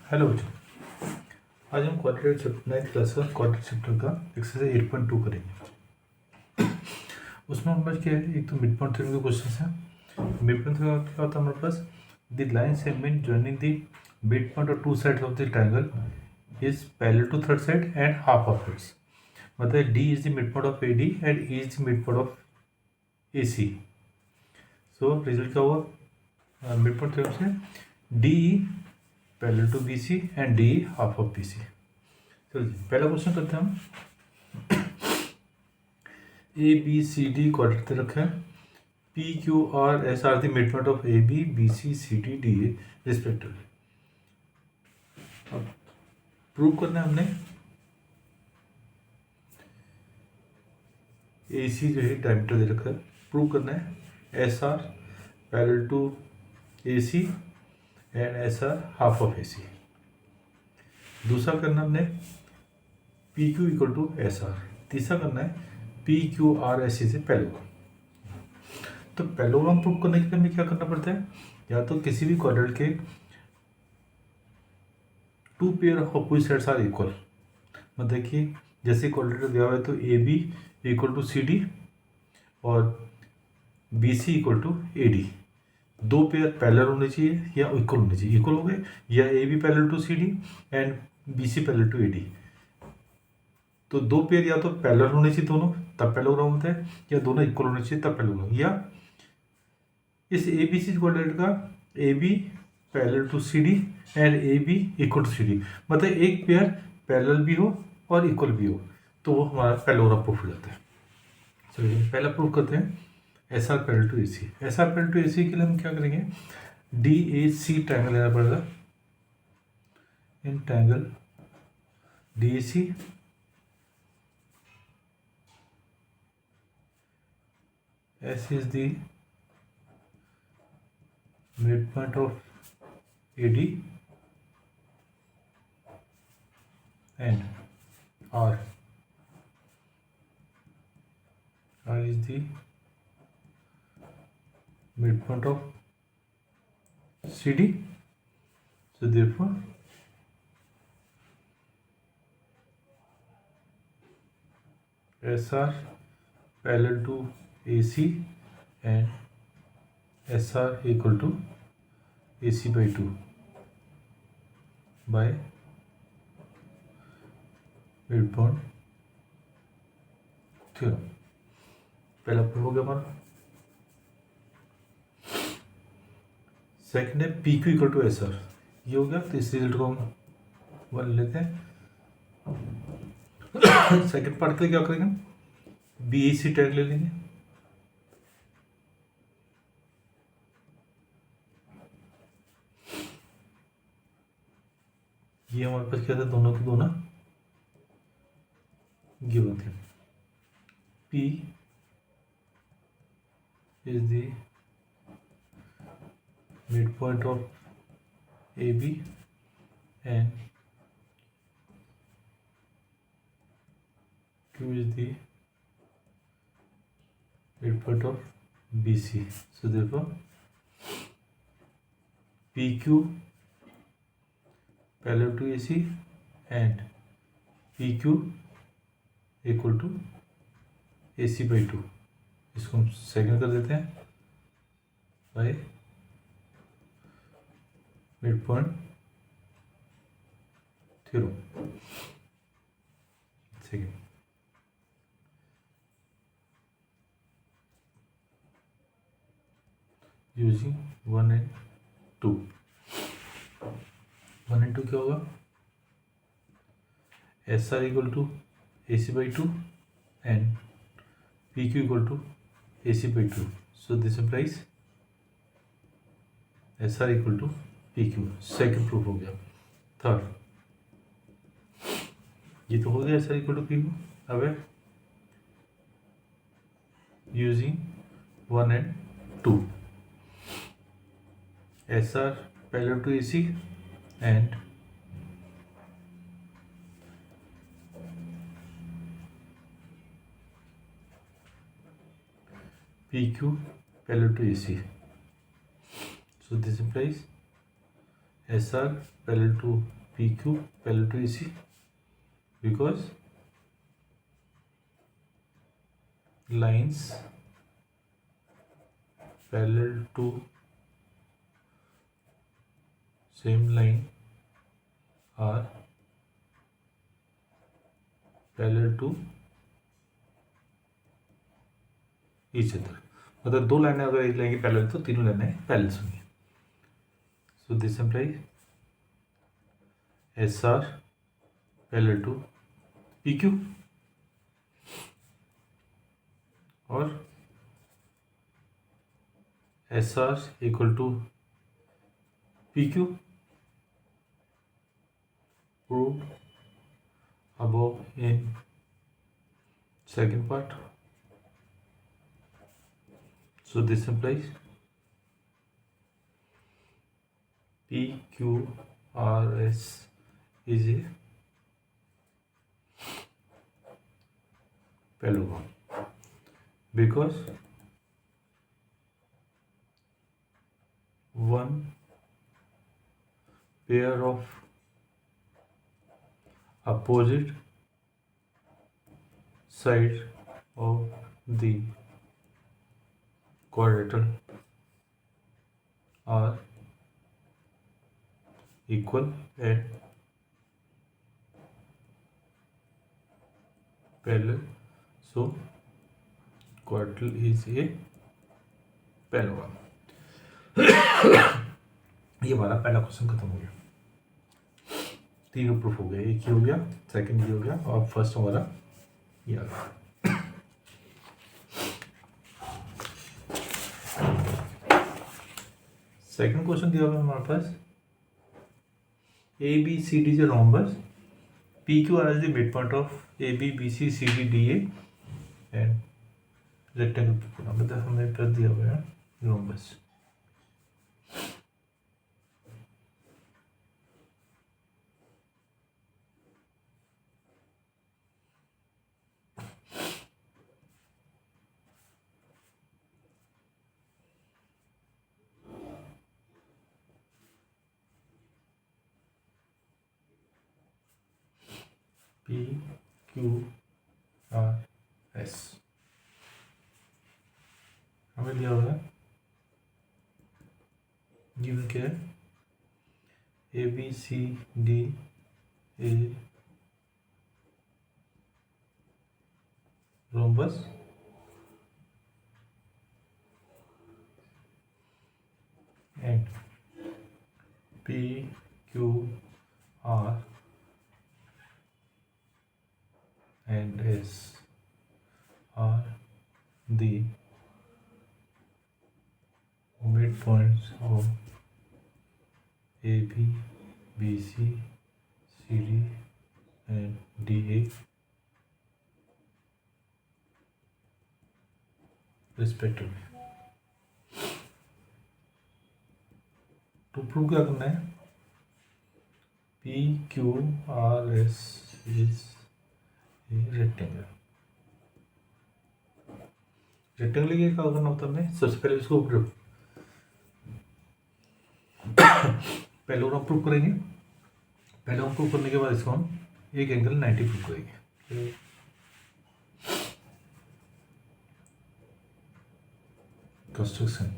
Hello बच्चों, आज हम क्वाड्रेटिक चैप्टर 9th क्लास का क्वाड्रेटिक चैप्टर का एक्सरसाइज 8.2 करेंगे। उसमें हमारे पास क्या है, एक तो मिड पॉइंट थ्योरम के क्वेश्चन है। मिड पॉइंट थ्योरम क्या होता है हमारे पास, the line segment joining the mid point of two sides of the triangle is parallel to third side and half of its. मतलब D is the mid point of A D and E is the mid point of A C. So result क्या हुआ mid point theorem से, D parallel to B C and D half of B C. चलिए पहला question करते हैं हम। A B C D quadrant रखा है, P Q R S are the mid point of A B B C C D D A respectively. अब prove करना है हमने, ए सी जो है डायमीटर दे रखा है, प्रूव करना है S R parallel to A C and S R half of A C. दूसरा करना हमने P Q equal to S R. तीसरा करना है P Q R S C से पैरेलल। तो पैरेललोग्राम प्रूव करने के लिए हमें क्या करना पड़ता है, या तो किसी भी क्वाड्रेंट के two pair of opposite sides are equal. मतलब देखिए जैसे क्वाड्रेंट दिया हुआ है तो A B equal to C D और B C equal to A D. दो पेयर पैरेलल होने चाहिए या इक्वल होने चाहिए। इक्वल हो गए या A B parallel to C D and B C parallel to A D. तो दो पेयर या तो पैरेलल होने चाहिए दोनों, तब पैरेललोग्राम होता है, या दोनों इक्वल होने चाहिए तब पैरेललोग्राम। या इस ए बी सी क्वाड्रेंट का A B parallel to C D and A B equal to C D, मतलब एक पेयर पैरेलल भी हो और इक्वल भी हो, तो वो हमारा पैरेललोग्राम प्रूफ हो जाता है। चलिए पहला प्रूफ करते हैं S R parallel to A C. S R parallel to A C के लिए हम क्या करेंगे, डी ए सी ट्रायंगल लेना पड़ेगा। In triangle D A C S is the midpoint of AD and R is the midpoint of CD. So therefore SR parallel to AC and SR equal to AC by 2 by midpoint theorem. पहला proof हो गया हमारा। Second है P Q equal to S R, ये हो गया। तो इस रिजल्ट को हम वन लेते हैं। सेकंड पार्ट के लिए क्या करेंगे, बी ए सी टैग ले लेंगे। ये हमारे पास क्या था, दोनों के दोनों गिवन थे। P is the midpoint of AB and Q is the midpoint of BC. So therefore PQ parallel to AC and PQ equal to AC by 2। इसको हम सेकंड कर देते हैं by mid point theorem. Second using 1 and 2। 1 and 2 क्या होगा, S R equal to A C by 2 and PQ equal to AC by 2. So this implies SR equal to PQ। Second proof हो गया। Third, ये तो हो गया SR equal to PQ। अब है using 1 and 2, SR parallel to AC and PQ parallel to AC. So this implies SR parallel to PQ parallel to AC because lines parallel to same line are parallel to each other. मतलब दो लाइनें अगर एक line की parallel तो तीनों लाइनें parallel होंगी. So this implies SR parallel to PQ और SR equal to PQ proved above in second part. So this implies PQRS is a parallelogram because one pair of opposite sides of the quadrilateral are equal and parallel. So quadrilateral is a parallelogram. ये हमारा पहला question खत्म हो गया. तीनों proof हो गए. एक ये हो गया, सेकंड ये हो गया और फर्स्ट हमारा ये आ गया. सेकंड क्वेश्चन दिया हुआ हमारे पास ABCD is a rhombus. PQR is the midpoint of AB, BC, CD, DA and rectangle. मतलब हमें कर दिया हुआ है rhombus. PQRS हमें दिया हुआ है. गिवन क्या है? ABCD a rhombus and PQR and S are the midpoints of AB, BC, CD and DA respectively. तो प्रूव क्या करना है? PQRS is a rectangle. Rectangle के क्या करना होता है हमें? सबसे पहले इसको पैरेललोग्राम प्रूव करेंगे. पैरेललोग्राम प्रूव करने के बाद इसको हम एक एंगल 90 प्रूव करेंगे. Construction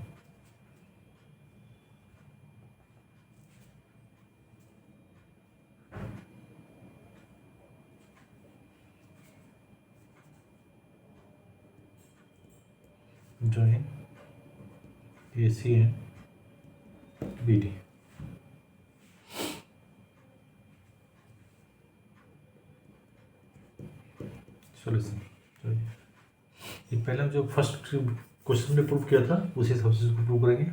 join AC and BD. Solution. ये पहले जो फर्स्ट क्वेश्चन में प्रूव किया था उसी हिसाब से इसको प्रूव करेंगे.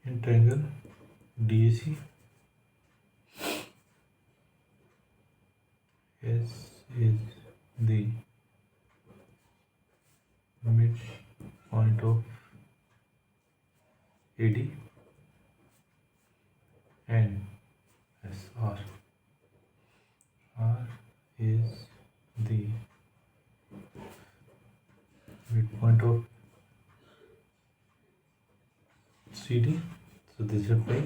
In triangle DAC S is the midpoint of AD and SR. R is the midpoint of CD. So this is by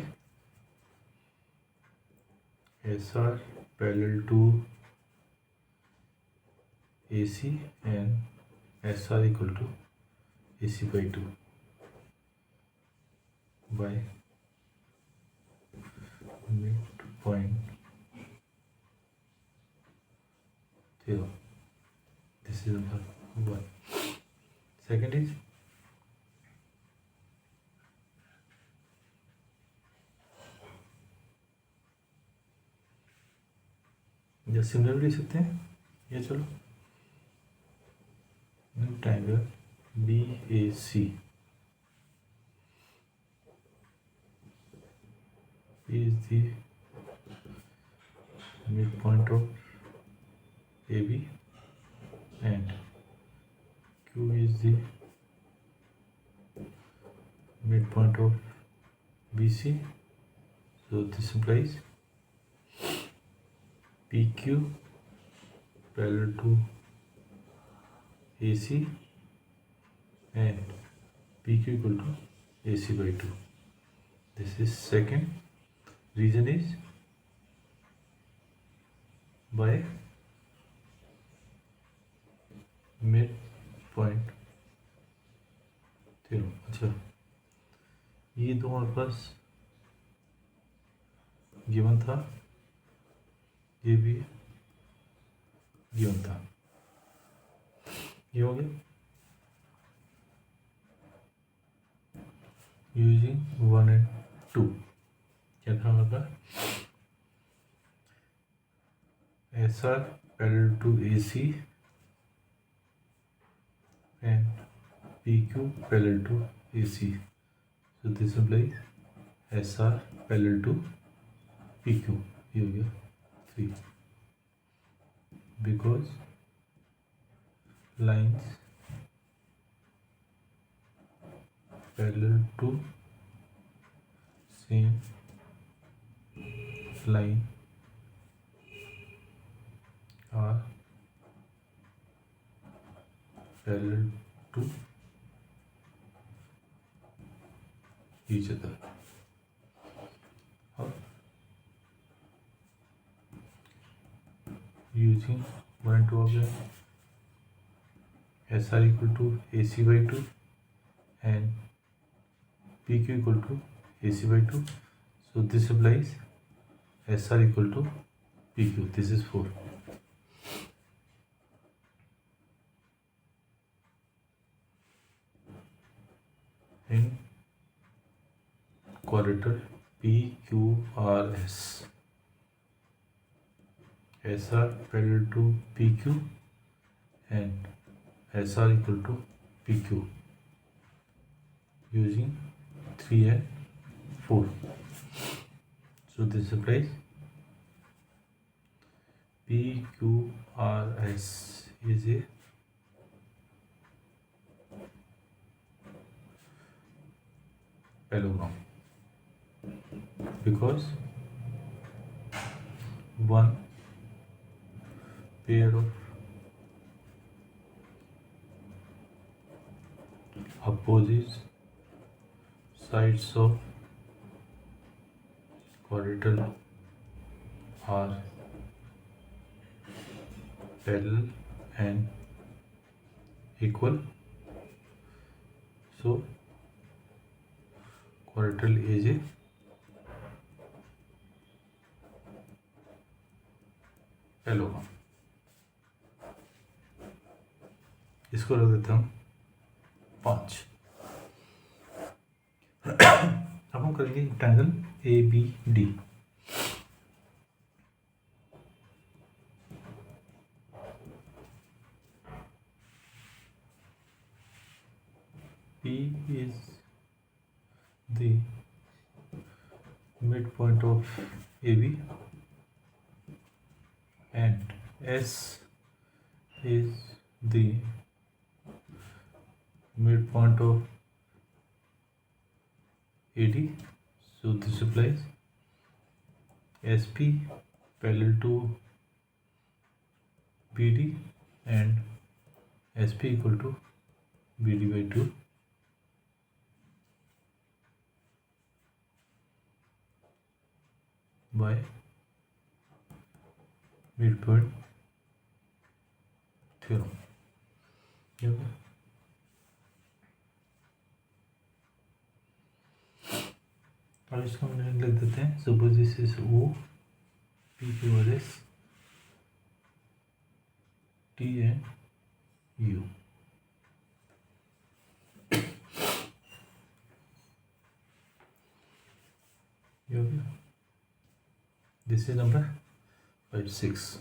SR parallel to AC and SR equal to AC by 2 by midpoint 0. This is number 1. Second is या similar लिख सकते हैं ये, चलो triangle BAC is the midpoint of AB and Q is the midpoint of BC. So this implies PQ parallel to AC and PQ equal to AC by 2. This is second. Reason is by midpoint 0. अच्छा, ये तो हमारे पास given था, ये भी given था, ये हो गया यूजिंग 1 and 2. क्या था हमारे पास SR parallel to AC and PQ parallel to AC. So this implies SR parallel to PQ. ये हो गया 3 because lines parallel to same line are parallel to each other. और using 1 and 2 of them, SR equal to AC by 2 and PQ equal to AC by 2. So this implies SR equal to PQ. This is 4. In quadrature PQRS, SR parallel to PQ and SR equal to PQ using 3 and 4. So this implies PQRS is a parallelogram because one pair of opposite sides of quadrilateral are parallel and equal. So quadrilateral is a parallelogram. इसको रख देता हूँ 5. अब हम करेंगे triangle ABD. P is the midpoint of AB and S is the midpoint of AD. So this implies SP parallel to BD and SP equal to BD by 2. by midpoint theorem. ये हो गया. अब इसको हम लिख देते हैं. Suppose this is O P Q R S T and U. ये हो गया. This is number 5 6.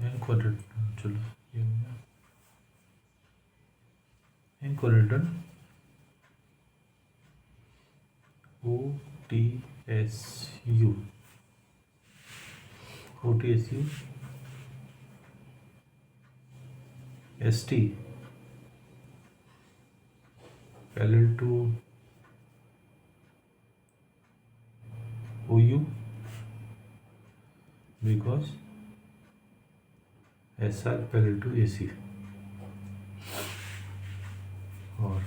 n quadrant. चलो ये हो गया. n quadrant O T S U O T S U S T parallel to O U because S R parallel to A C और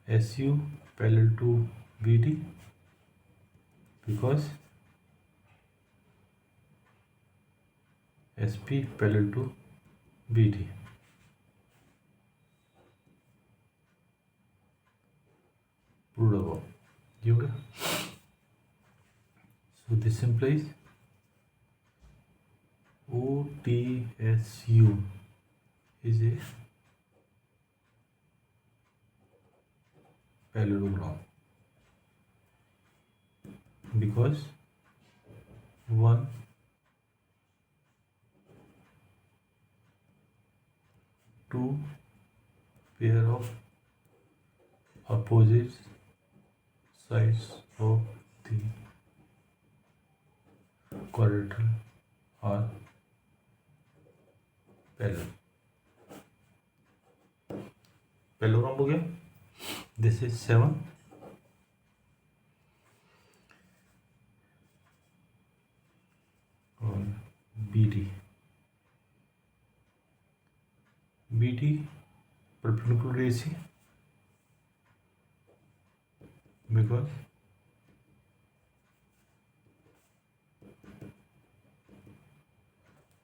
S U parallel to B D because S P parallel to B D. Proved above. ये हो गया. So this implies OTSU is a parallelogram because one two pair of opposite sides of the quadrilateral are parallel. Parallelogram हो गया. This is 7. और BD perpendicular AC because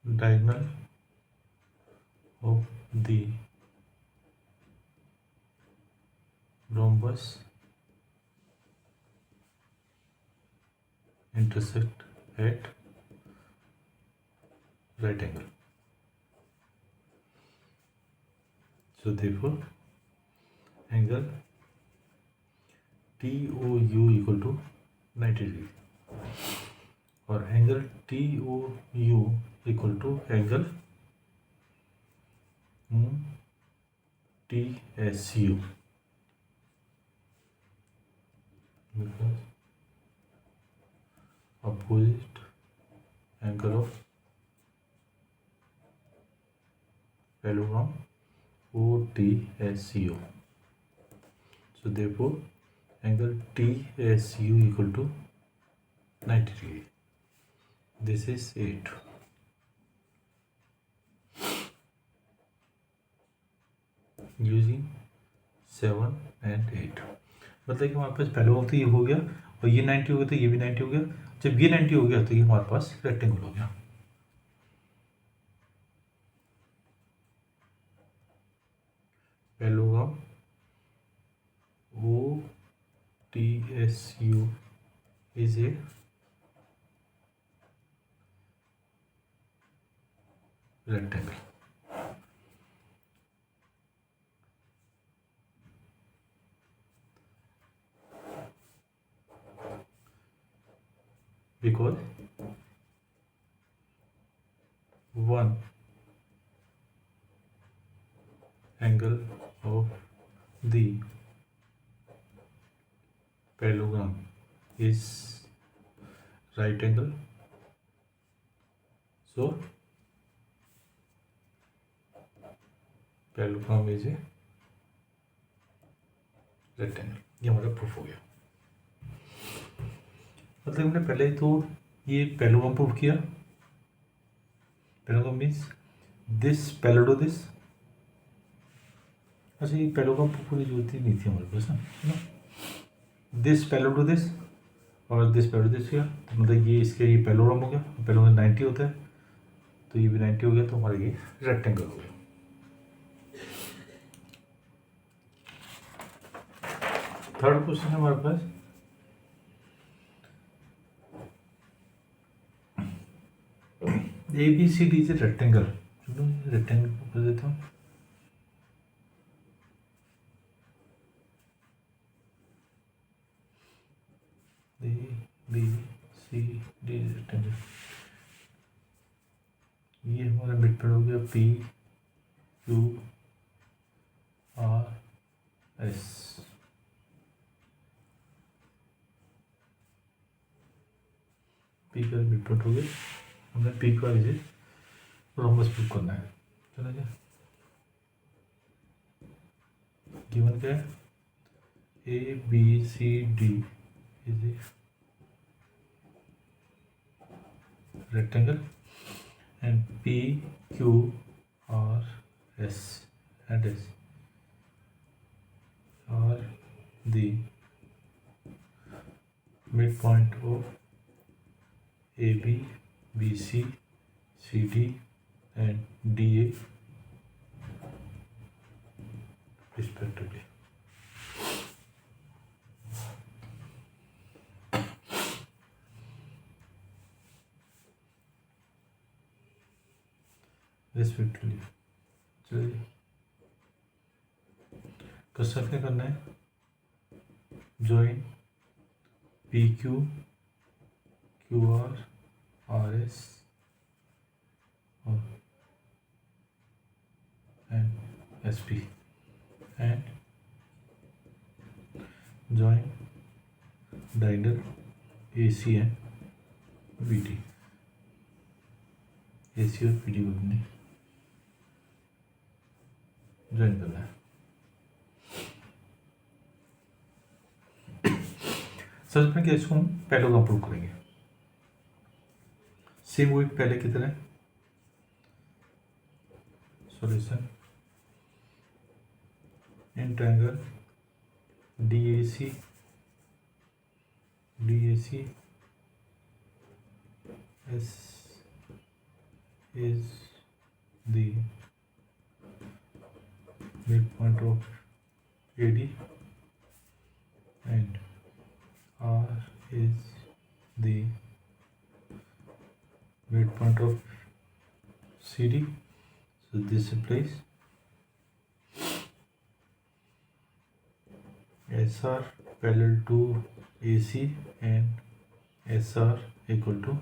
diagonal of the rhombus intersect at right angle. So therefore angle TOU equal to 90 degree और angle TOU equal to angle TSU because opposite angle of parallelogram OTSU. So therefore angle TSU equal to 90 degree. This is 8. Using 7 and 8. मतलब कि हमारे पास पहले वक्त ये हो गया और ये 90 हो गया तो ये भी 90 हो गया. जब ये 90 हो गया तो ये हमारे पास रेक्टेंगल हो गया. Parallelogram OTSU is a rectangle. Because one angle of the parallelogram is right angle, so parallelogram is a rectangle. ये हमारा प्रूफ हो गया। मतलब हमने पहले तो ये पैरेललोग्राम प्रूफ किया। Parallelogram means this parallel to this. अच्छा, ये पैरेललोग्राम प्रूफ होने की जरूरत ही नहीं थी हमारे पास ना। दिस पैरेलल टू दिस और दिस पैरेलल टू दिस किया तो मतलब ये इसके ये पैरेललोग्राम हो गया। पैरेललोग्राम 90 होता है तो ये भी 90 हो गया, तो हमारा ये रेक्टेंगल हो गया। थर्ड क्वेश्चन है हमारे पास, ABCD इज ए रेक्टेंगल। चलो रेक्टेंगल को कर देता हूँ। ABCD rectangle. ये हमारा मिड पॉइंट हो गया PQRS। P का मिड पॉइंट हो गया। हमने P का इसे रोम्बस प्रूफ करना है। चलो क्या गिवन क्या है, ABCD is a rectangle and PQRS and S are the midpoint of AB, BC, CD and DA respectively. Respectively. चलिए क्वेश्चन क्या करना है, join PQ QR RS and SP and join diagonal AC and BD। AC और PD को हमने join करना है। सबसे पहले इसको हम पैरेललोग्राम प्रूव करेंगे। सेम वही पहले की तरह solution in triangle DAC S is the midpoint of AD and R is the midpoint of CD. So this implies SR parallel to AC and SR equal to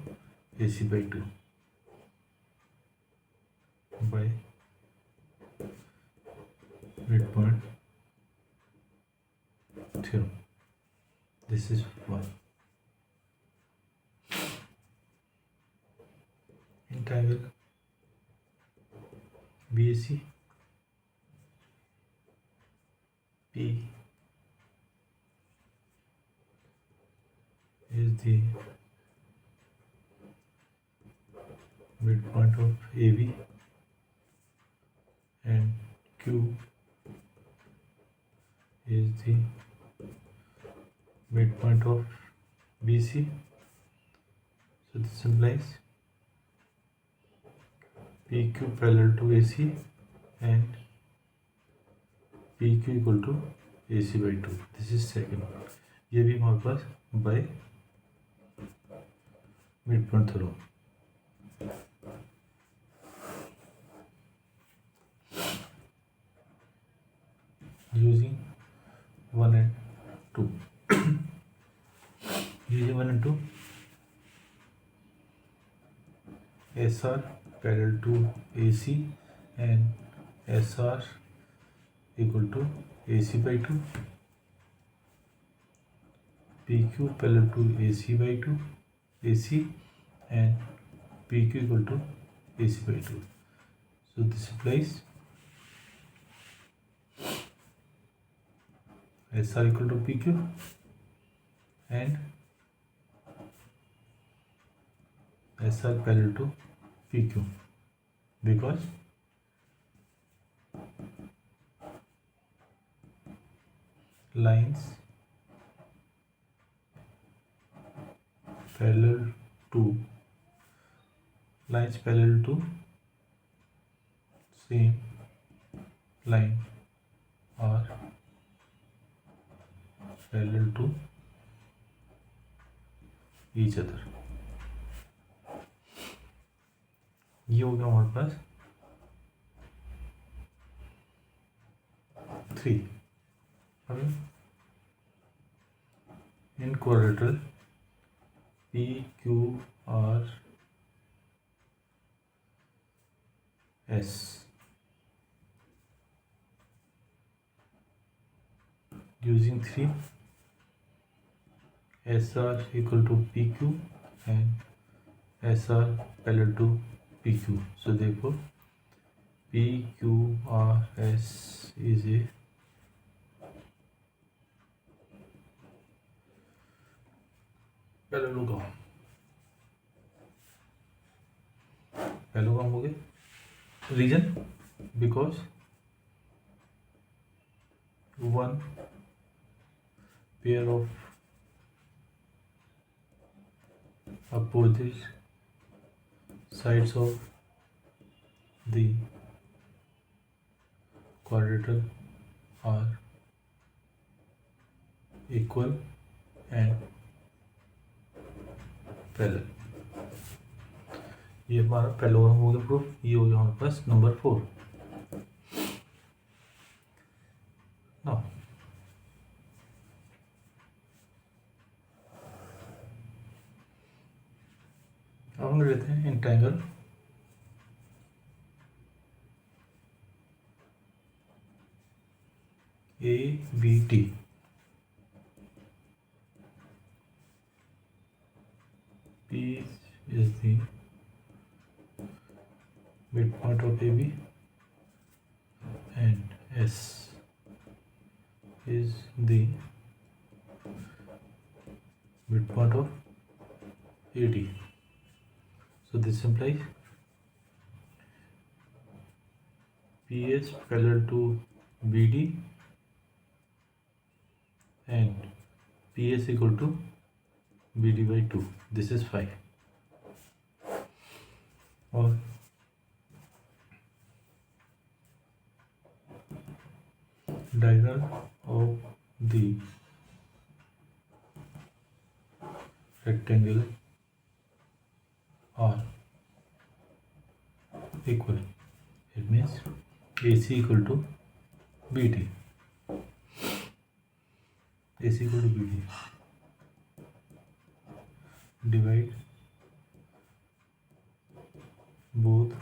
AC by 2 by midpoint theorem. This is one. In triangle BAC, P is the midpoint of AB and Q is the midpoint of BC. So this implies PQ parallel to AC and PQ equal to AC by 2. This is second. ये भी हमारे पास by midpoint theorem. Using 1 and 2. Using 1 and 2, SR parallel to AC and SR equal to AC by 2, PQ parallel to AC by 2, AC and PQ equal to AC by 2. So this implies SR equal to PQ and SR parallel to PQ because lines parallel to same line are parallel to each other. ये हो गया हमारे पास 3. अब इन quadrilateral P Q R S using 3 SR equal to PQ and SR parallel to PQ. So therefore PQRS is a parallelogram. Parallelogram हो गए. Reason because one pair of opposite sides of the quadrilateral are equal and parallel. ये हमारा parallelogram हो गया proof. ये हो गया हमारे पास नंबर 4. नाउ अब हम लेते हैं इंट्रायंगल ABT. P is the midpoint of AB and S is the midpoint of AD. So this implies PS parallel to BD and PS equal to BD by 2. This is 5. Or diagonal of the rectangle are equal. It means AC equal to BD. AC equal to BD. Divide both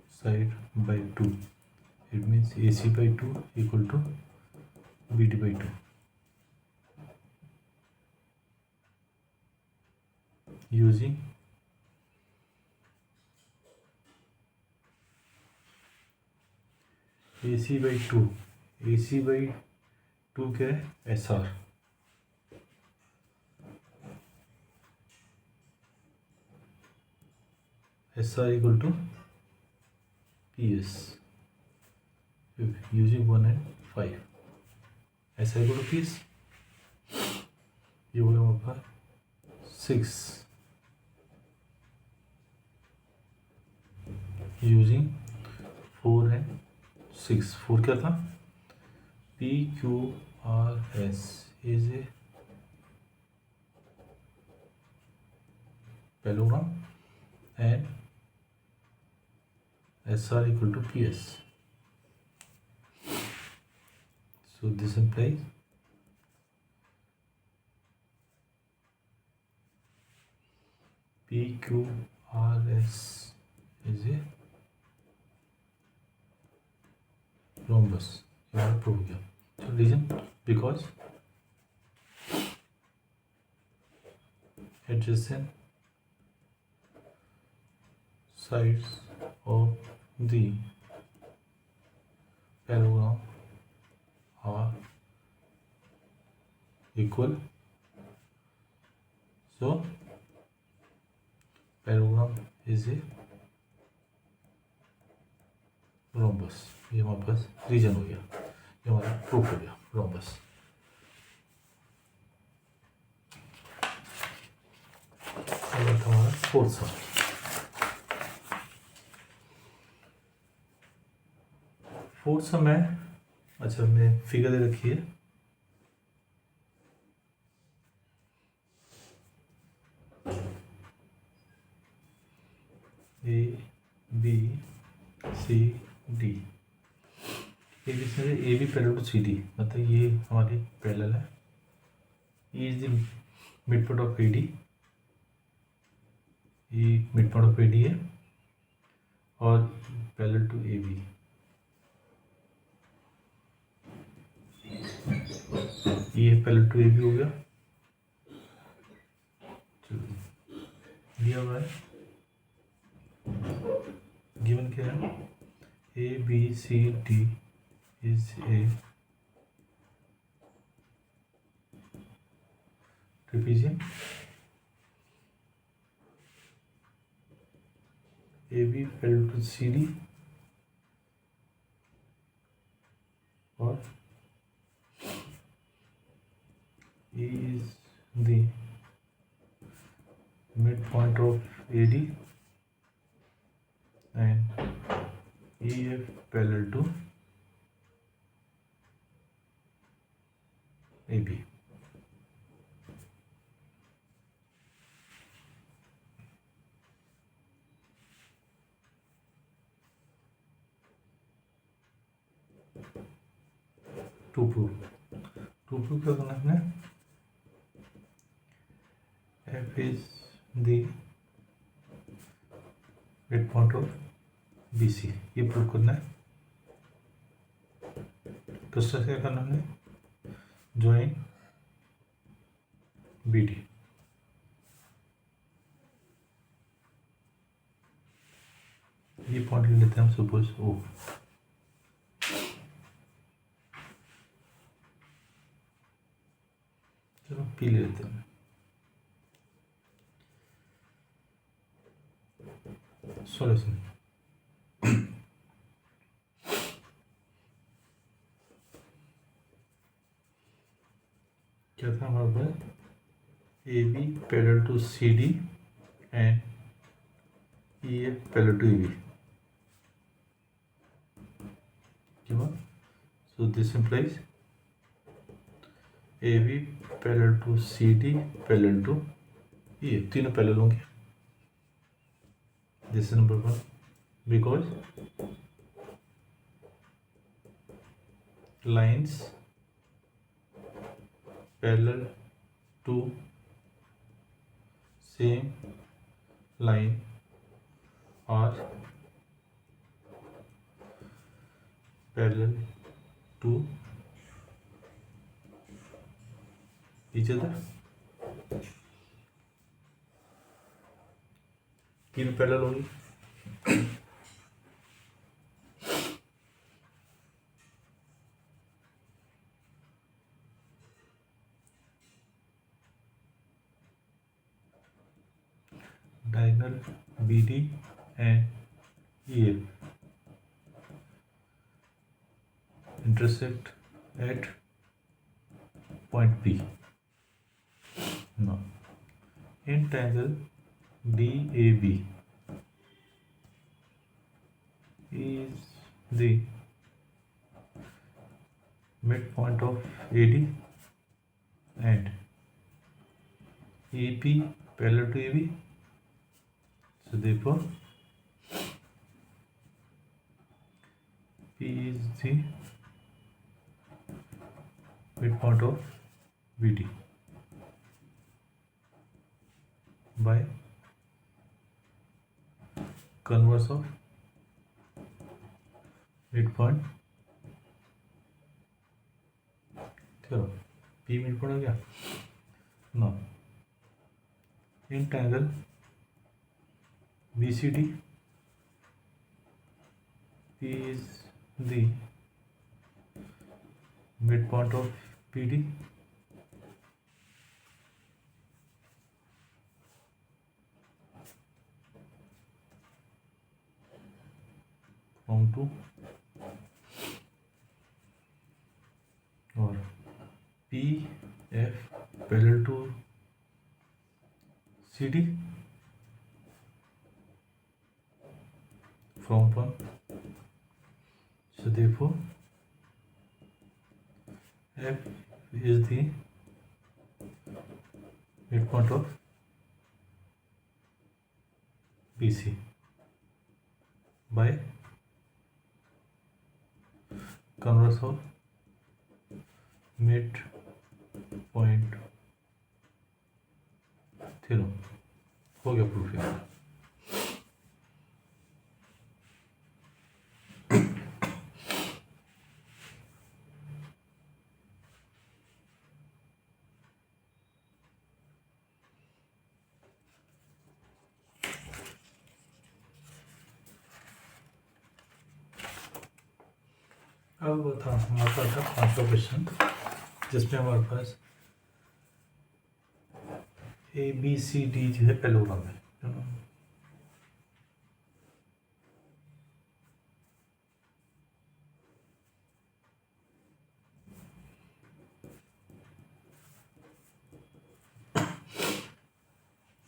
side by 2. It means AC by 2 equal to BD by 2. Using AC by 2. AC by 2 क्या है? SR. SR equal to PS. Using 1 and 5. SR equal to PS. ये हो गया हमारे पास 6. Using 4 and 6. 4 क्या था? PQRS is a parallelogram and SR equal to PS. So this implies PQRS is a rhombus. You have proved here. So reason because adjacent sides of the parallelogram are equal. So parallelogram is a rhombus. ये हमारे पास reason हो गया, ये हमारा proof हो गया rhombus. हमारा fourth सम. Fourth सम है, अच्छा हमने फिगर दे रखी है. A B C D. A B parallel to C D, मतलब ये हमारी पैरेलल है. E is the mid point of A D. ये mid point of A D है और पैरेलल टू ए बी. ये पैरेलल टू ए बी हो गया. दिया हुआ है, गिवन क्या है, A B C D is a trapezium. A B parallel to C D और E is the midpoint of AD and EF parallel to AB. To proof क्या करना है, F is the midpoint of BC. ये prove करना है. तो उससे क्या करना है, ज्वाइन BD. ये पॉइंट ले लेते हैं हम, सपोज O. चलो P ले लेते हैं. सॉल्यूशन. क्या था हमारे पास, A B parallel to C D and E F parallel to A B. क्या, so this implies A B parallel to C D parallel to E F. तीनों पैरेलल होंगे. This is number one, because lines parallel to same line are parallel to each other. तीन parallel होगी. Diagonal BD and EF intersect at point P. Now, in triangle DAB is the midpoint of AD and AP parallel to AB. So therefore P is the midpoint of BD by converse of midpoint. चलो P midpoint हो गया. Now in triangle BCD, P is the midpoint of PD from two और P F parallel to C D from one. So therefore F is the midpoint of BC by converse of midpoint theorem. हो गया proof यार. अब था हमारे पास था 5वां question जिसमें हमारे पास ए बी सी डी जो है पैरेललोग्राम है.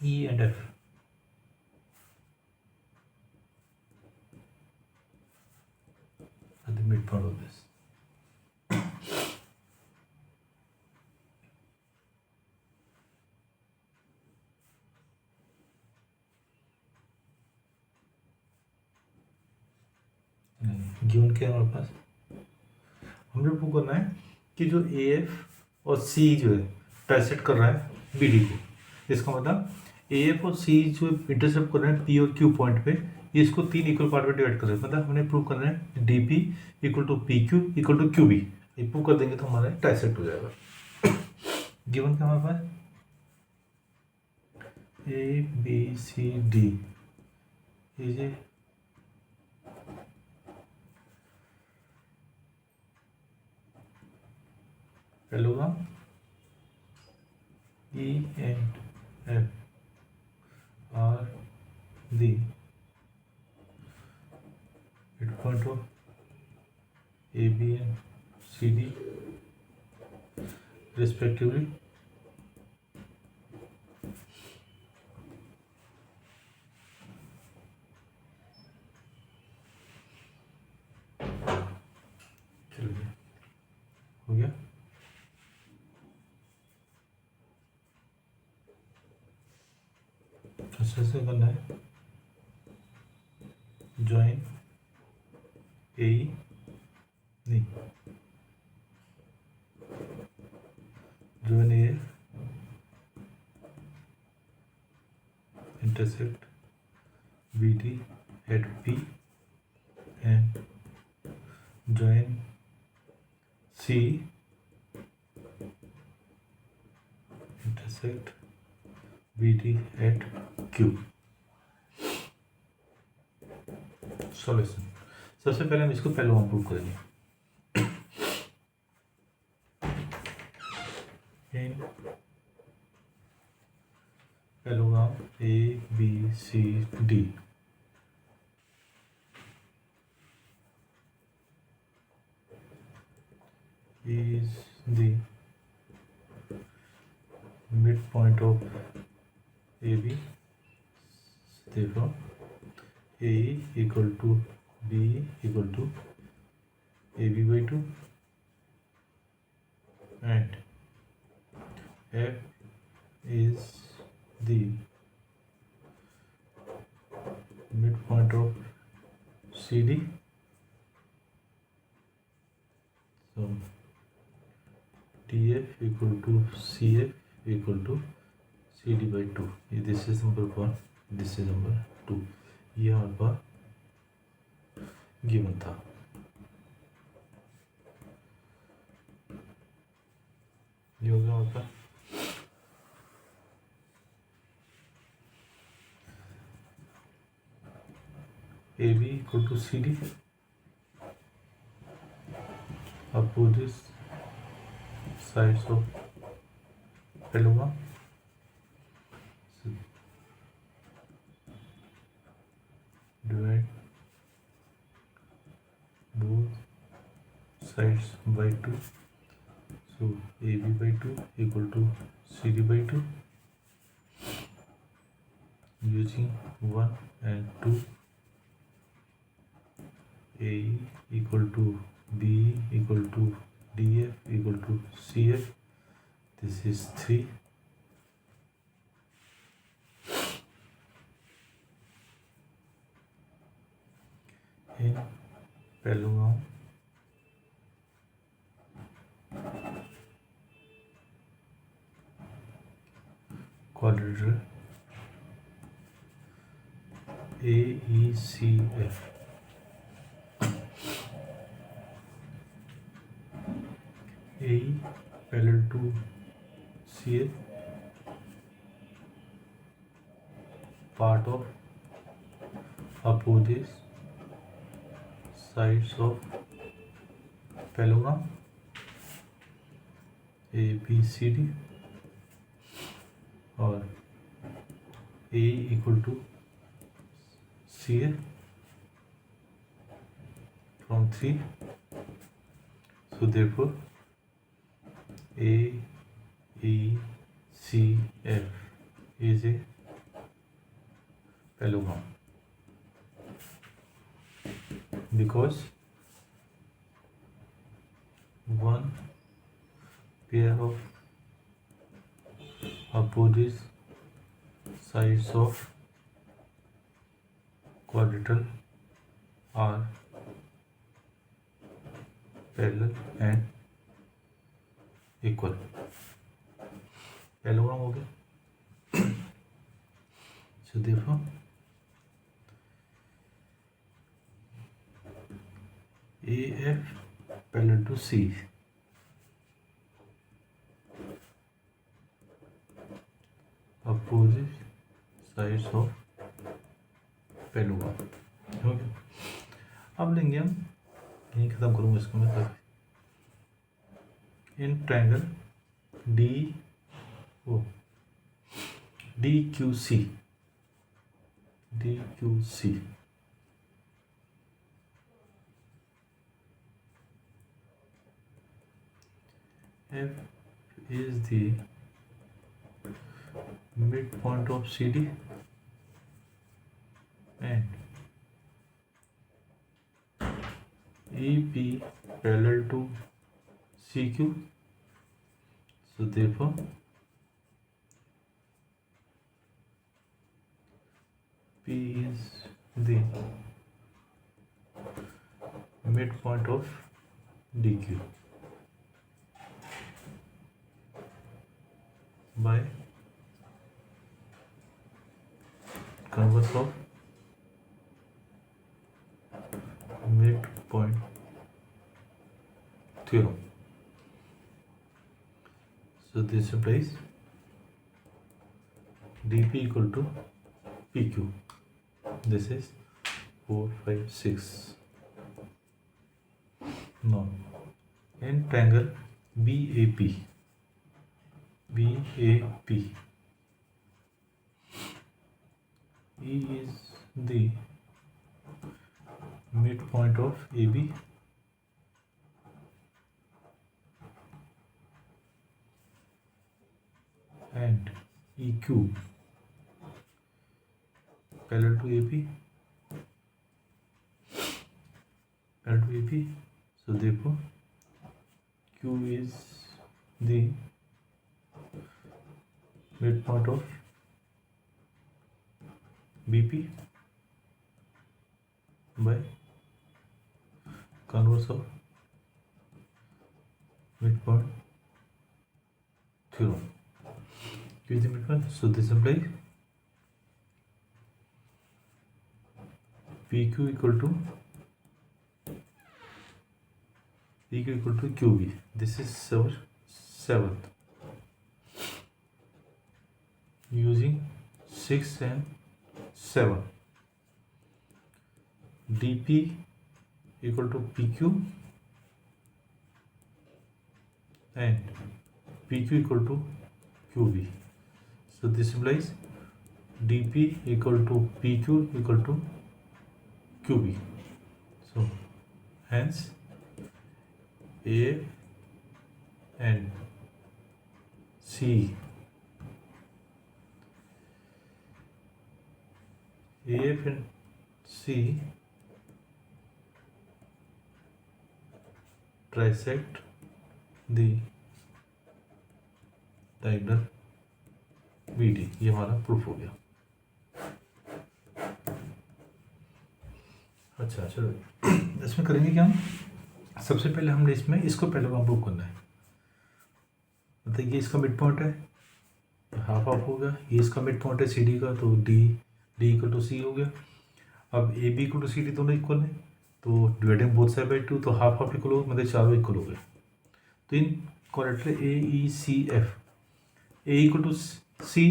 E and F at the midpoint of this. Given क्या है हमारे पास. हमने प्रूव करना है कि जो ए एफ और सी जो है ट्राइसेक्ट कर रहा है बी डी को. इसका मतलब ए एफ और सी जो इंटरसेप्ट कर रहे हैं पी और क्यू पॉइंट पे, इसको 3 इक्वल पार्ट में डिवाइड कर रहे हैं. मतलब हमने प्रूव करना है D P equal to P Q equal to Q B. ये प्रूव कर देंगे तो हमारा ट्राइसेक्ट हो जाएगा. गिवन क्या हमारे पास A B C D is a parallelogram E and F are the midpoint of AB and CD respectively. चलिए हो गया. ऐसे करना है ज्वाइन ए नहीं join A intersect B D at P and join C intersect B D at Q. Solution. सबसे पहले हम इसको पैरेललोग्राम प्रूव करेंगे. In parallelogram A B C D is the midpoint of AB. Therefore, A equal to B equal to AB by 2 and F is the midpoint of CD. So DF equal to CF equal to CD by 2. This is number 1, this is number 2. ये हमारे पास given था. ये हो गया हमारे पास. AB equal to CD. Opposite sides of parallelogram. Divide sides by 2. So AB by 2 equal to CD by 2. Using 1 and 2, AE equal to BE equal to DF equal to CF. This is 3. In parallelogram, quadrilateral AECF. AE parallel to CF, part of opposite sides of parallelogram ABCD, और A equal to CF from 3. So therefore AECF is a parallelogram because one pair of opposite sides of quadrilateral are parallel and equal. parallelogram हो गया. So therefore AF parallel to C, opposite sides of parallelogram. हो गया. अब लेंगे हम, यहीं खत्म करूँगा इसको मैं तब. In triangle DQC F is the midpoint of CD and EP parallel to CQ. So therefore P is the midpoint of DQ by converse of midpoint theorem. So this implies dP equal to PQ. This is 4, 5, 6. Now in triangle BAP, E is the midpoint of AB and EQ parallel to AP, so therefore Q is the midpoint of BP by converse of midpoint theorem. Q is the midpoint, so this implies PQ equal to QB. This is our seventh. Using 6 and 7, DP equal to PQ and PQ equal to QB. So this implies DP equal to PQ equal to QB. So hence A and C, AF and C trisect the diagonal BD। ये हमारा proof हो गया। अच्छा चलो इसमें करेंगे क्या हम, सबसे पहले हमने इसमें इसको पहले वहाँ प्रूव करना है। मतलब ये इसका मिड पॉइंट है, हाफ हाफ हो गया, ये इसका मिड पॉइंट है सी डी का, तो डी इक्वल टू सी हो गया। अब A B equal to C D दोनों इक्वल है, तो डिवाइडिंग बोथ साइड बाई 2, तो हाफ हाफ इक्वल हो, मतलब चारों इक्वल हो गए। तो इन quadrilateral A E C F, A equal to C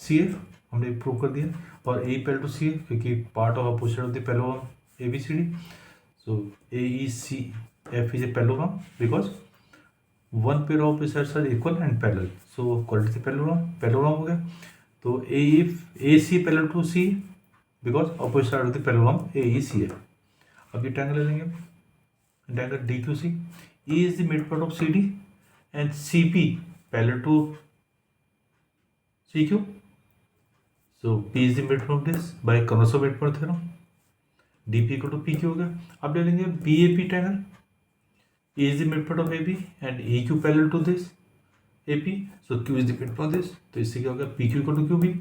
F हमने प्रूव कर दिया, और A equal to C F क्योंकि part of opposite of the parallelogram A B C D, so A E C F is a parallelogram because one pair of sides are equal and parallel, so quadrilateral parallelogram हो गया। तो A C parallel to C because opposite side of the parallelogram A E C F. अब ये triangle ले लेंगे, triangle D Q C, E is the midpoint of CD and CP parallel to CQ. So P is the midpoint of this by converse of midpoint theorem. DP equal to PQ हो गया। अब ले लेंगे BAP triangle, E is the midpoint of AB and EQ parallel to this AP. So Q is the midpoint of this. तो इससे क्या हो गया, PQ equal to QB.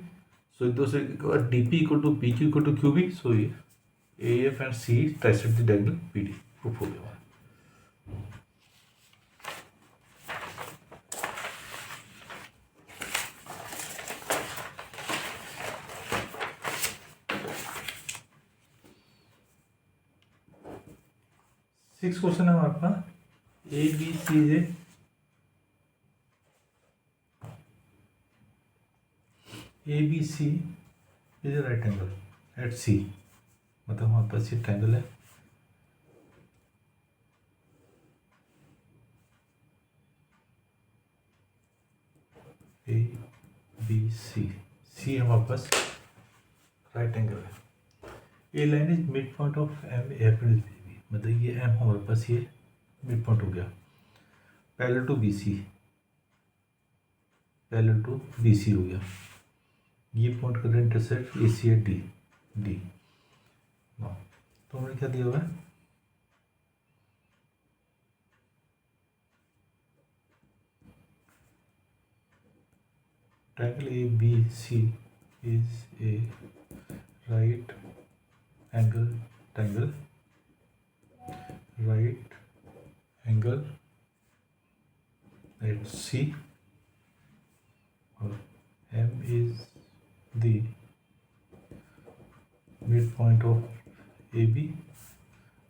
So दो से DP equal to PQ equal to QB. So ये AF and C trisect the diagonal PD proof हो गया। सिक्स क्वेश्चन है हमारे पास, A B C J A B C is a right angle at C, मतलब हमारे पास ये triangle है, ए बी सी, सी हमारे पास राइट एंगल है। A line is mid point of M F is B, मतलब ये एम हमारे पास ये मिड पॉइंट हो गया, parallel to B C, parallel to B C हो गया। ये पॉइंट कर रहे हैं इंटरसेक्ट ए सी है डी डी। तो हमने क्या दिया हुआ है, triangle A B C is a right angle triangle, right angle at C, और M is the midpoint of AB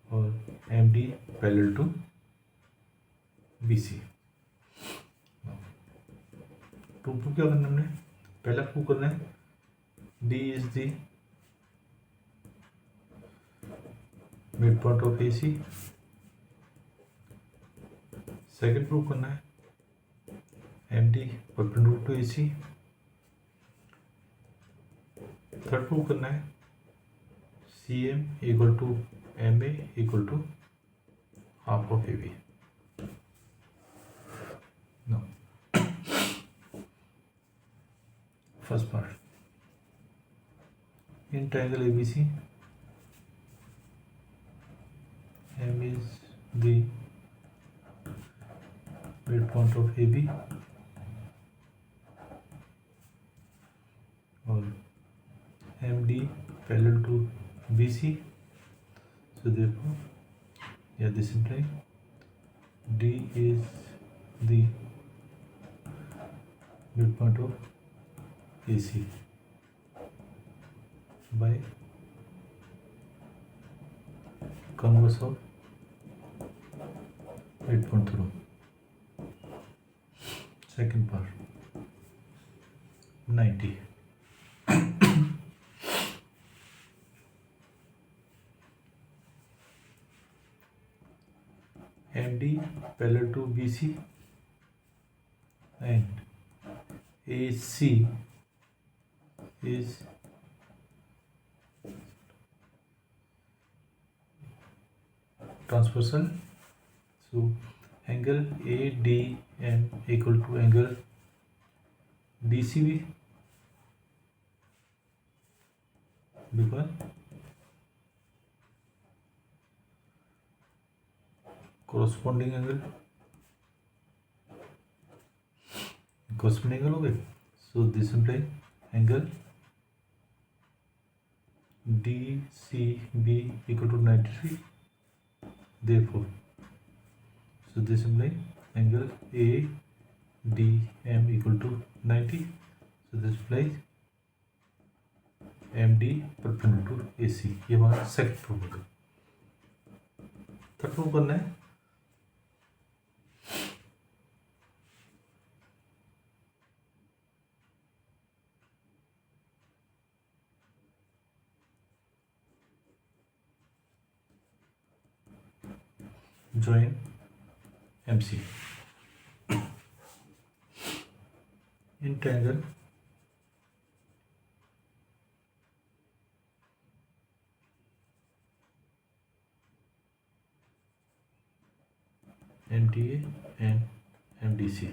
और MD parallel to BC। Proof क्या करना है हमने, पहला प्रूफ करना है D is the midpoint of AC, second prove करना है MD perpendicular to AC, third prove करना है CM equal to MA equal to half of AB। No first part, in triangle ABC M is the midpoint of AB और MD parallel to BC, so therefore yeah this implies D is the midpoint of AC by converse of midpoint theorem। Second part 90, MD parallel to BC and AC is transversal, So angle ADM equal to angle DCB, because corresponding angle हो गए. So this implies angle DCB equal to 93. Therefore, so this implies angle ADM equal to 90. So this implies MD perpendicular to AC. ये हमारा second proof है. Third proof करना है. Join MC in triangle MDA and MDC.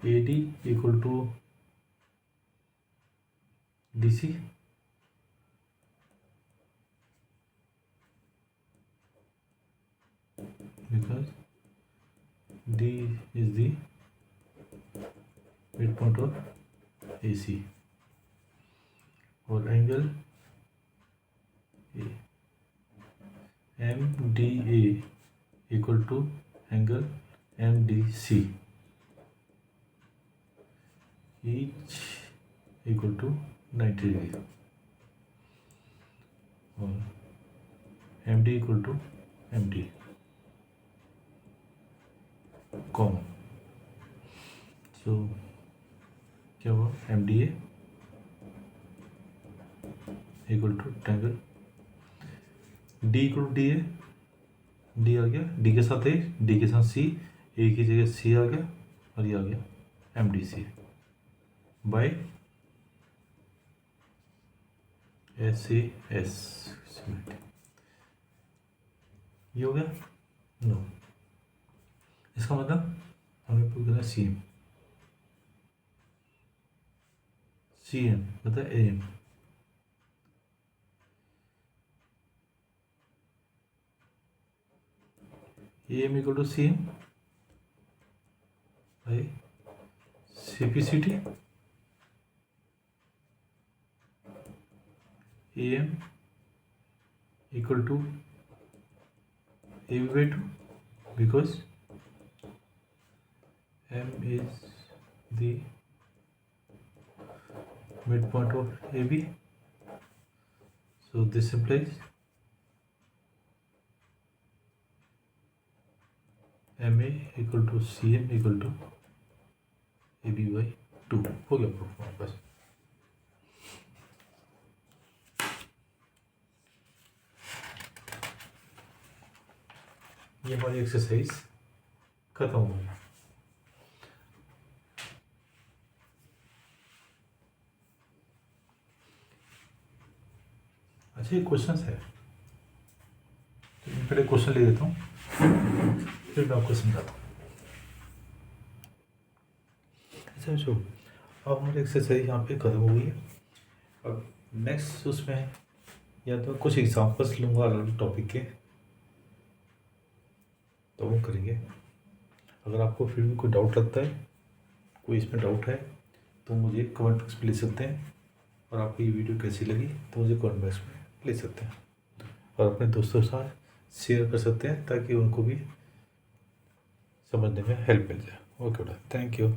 AD equal to DC, because D is the midpoint of AC, और angle MDA equal to angle MDC, each equal to 90 degree, और MD equal to MD common. So क्या हुआ, MDA equal to triangle D equal to D है, D आ गया, D के साथ A, D के साथ C, A की जगह C आ गया, और ये आ गया MDC बाय SAS. ये हो गया. नो, इसका मतलब हमें प्रूव करना है CM मतलब AM. AM equal to CM by CPCT. AM equal to AB by 2, because M is the midpoint of AB. So this implies MA equal to CM equal to AB by 2. हो गया proof हमारे पास. ये हमारी exercise खत्म हो गई. अच्छा, ये क्वेश्चन है, तो मैं पहले क्वेश्चन ले लेता हूँ, फिर मैं आपको समझाता हूँ. अच्छा बच्चों, अब हमारी एक्सरसाइज यहाँ पे खत्म हो गई है. अब नेक्स्ट उसमें या तो कुछ एग्जांपल्स लूँगा अलग टॉपिक के, तो वो करेंगे. अगर आपको फिर भी कोई डाउट लगता है, कोई इसमें डाउट है, तो मुझे कमेंट बॉक्स में लिख सकते हैं. और आपको ये वीडियो कैसी लगी तो मुझे कमेंट बॉक्स में ले सकते हैं, और अपने दोस्तों के साथ शेयर कर सकते हैं, ताकि उनको भी समझने में हेल्प मिल जाए. ओके बेटा, थैंक यू.